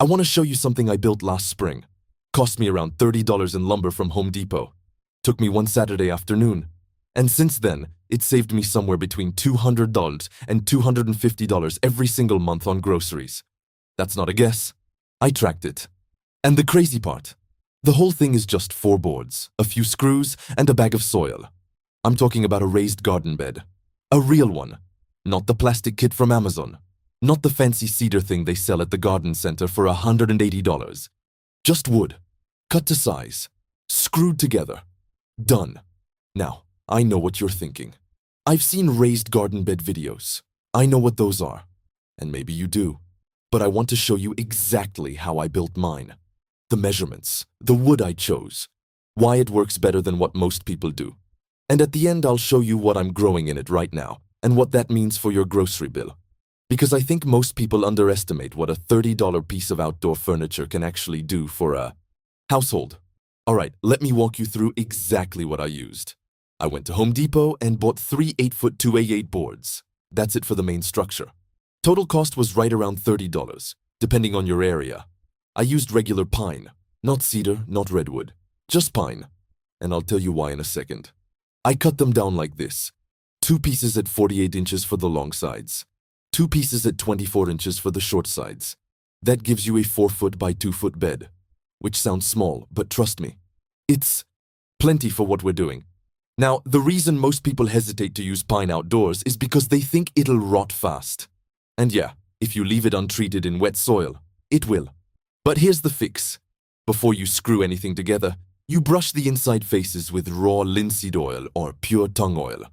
I want to show you something I built last spring. Cost me around $30 in lumber from Home Depot. Took me one Saturday afternoon. And since then, it saved me somewhere between $200 and $250 every single month on groceries. That's not a guess. I tracked it. And the crazy part, the whole thing is just 4 boards, a few screws, and a bag of soil. I'm talking about a raised garden bed. A real one. Not the plastic kit from Amazon. Not the fancy cedar thing they sell at the garden center for $180. Just wood. Cut to size. Screwed together. Done. Now, I know what you're thinking. I've seen raised garden bed videos. I know what those are. And maybe you do. But I want to show you exactly how I built mine. The measurements, the wood I chose, why it works better than what most people do. And at the end, I'll show you what I'm growing in it right now and what that means for your grocery bill. Because I think most people underestimate what a $30 piece of outdoor furniture can actually do for a household. Alright, let me walk you through exactly what I used. I went to Home Depot and bought 3 8-foot 2x8 boards. That's it for the main structure. Total cost was right around $30, depending on your area. I used regular pine, not cedar, not redwood, just pine. And I'll tell you why in a second. I cut them down like this. 2 pieces at 48 inches for the long sides. 2 pieces at 24 inches for the short sides. That gives you a 4-foot by 2-foot bed. Which sounds small, but trust me, it's plenty for what we're doing. Now, the reason most people hesitate to use pine outdoors is because they think it'll rot fast. And yeah, if you leave it untreated in wet soil, it will. But here's the fix. Before you screw anything together, you brush the inside faces with raw linseed oil or pure tung oil.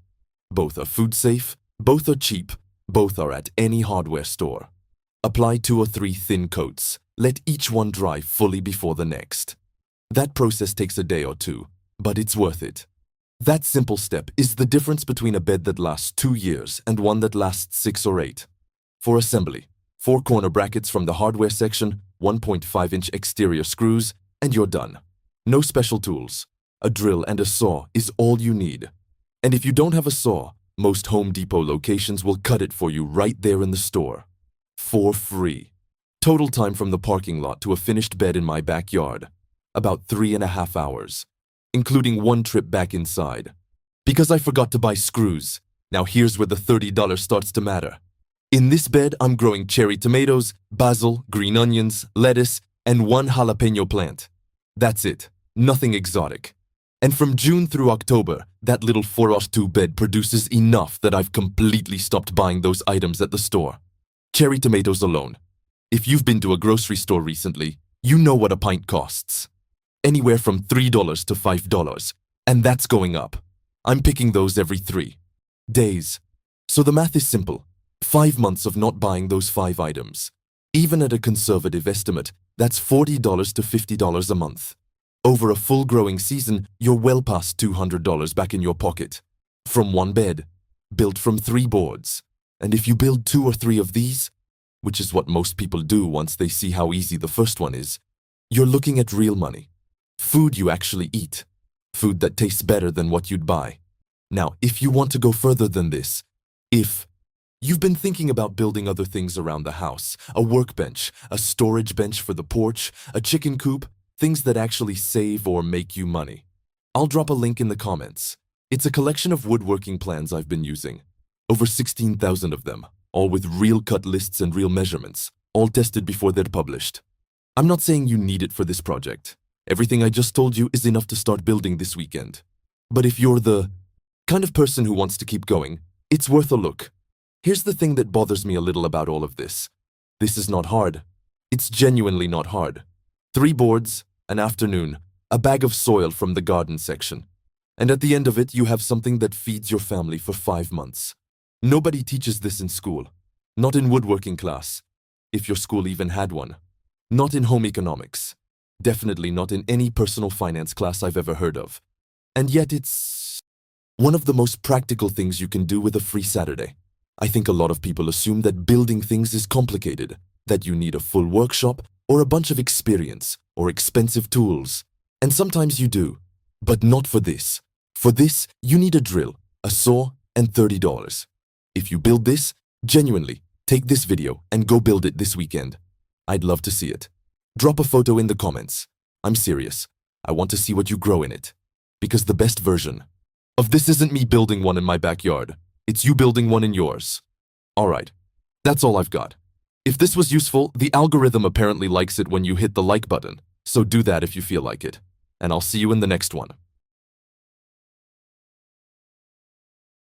Both are food safe, both are cheap, both are at any hardware store. Apply 2 or 3 thin coats. Let each one dry fully before the next. That process takes a day or 2, but it's worth it. That simple step is the difference between a bed that lasts 2 years and one that lasts 6 or 8. For assembly, 4 corner brackets from the hardware section, 1.5-inch exterior screws, and you're done. No special tools. A drill and a saw is all you need. And if you don't have a saw, most Home Depot locations will cut it for you right there in the store. For free. Total time from the parking lot to a finished bed in my backyard. About 3.5 hours. Including 1 trip back inside. Because I forgot to buy screws. Now here's where the $30 starts to matter. In this bed, I'm growing cherry tomatoes, basil, green onions, lettuce, and 1 jalapeno plant. That's it. Nothing exotic. And from June through October, that little 4x2 bed produces enough that I've completely stopped buying those items at the store. Cherry tomatoes alone. If you've been to a grocery store recently, you know what a pint costs. Anywhere from $3 to $5, and that's going up. I'm picking those every 3 days. So the math is simple. 5 months of not buying those 5 items. Even at a conservative estimate, that's $40 to $50 a month. Over a full growing season, you're well past $200 back in your pocket. From 1 bed, built from 3 boards. And if you build 2 or 3 of these, which is what most people do once they see how easy the first one is, you're looking at real money. Food you actually eat. Food that tastes better than what you'd buy. Now, if you want to go further than this, if you've been thinking about building other things around the house, a workbench, a storage bench for the porch, a chicken coop, things that actually save or make you money, I'll drop a link in the comments. It's a collection of woodworking plans I've been using. Over 16,000 of them, all with real cut lists and real measurements, all tested before they're published. I'm not saying you need it for this project. Everything I just told you is enough to start building this weekend. But if you're the kind of person who wants to keep going, it's worth a look. Here's the thing that bothers me a little about all of this. This is not hard. It's genuinely not hard. 3 boards, an afternoon, a bag of soil from the garden section. And at the end of it, you have something that feeds your family for 5 months. Nobody teaches this in school. Not in woodworking class, if your school even had one. Not in home economics. Definitely not in any personal finance class I've ever heard of. And yet it's one of the most practical things you can do with a free Saturday. I think a lot of people assume that building things is complicated, that you need a full workshop or a bunch of experience or expensive tools. And sometimes you do, but not for this. For this, you need a drill, a saw, and $30. If you build this, genuinely, take this video and go build it this weekend. I'd love to see it. Drop a photo in the comments. I'm serious. I want to see what you grow in it. Because the best version of this isn't me building one in my backyard. It's you building one in yours. Alright, that's all I've got. If this was useful, the algorithm apparently likes it when you hit the like button, so do that if you feel like it. And I'll see you in the next one.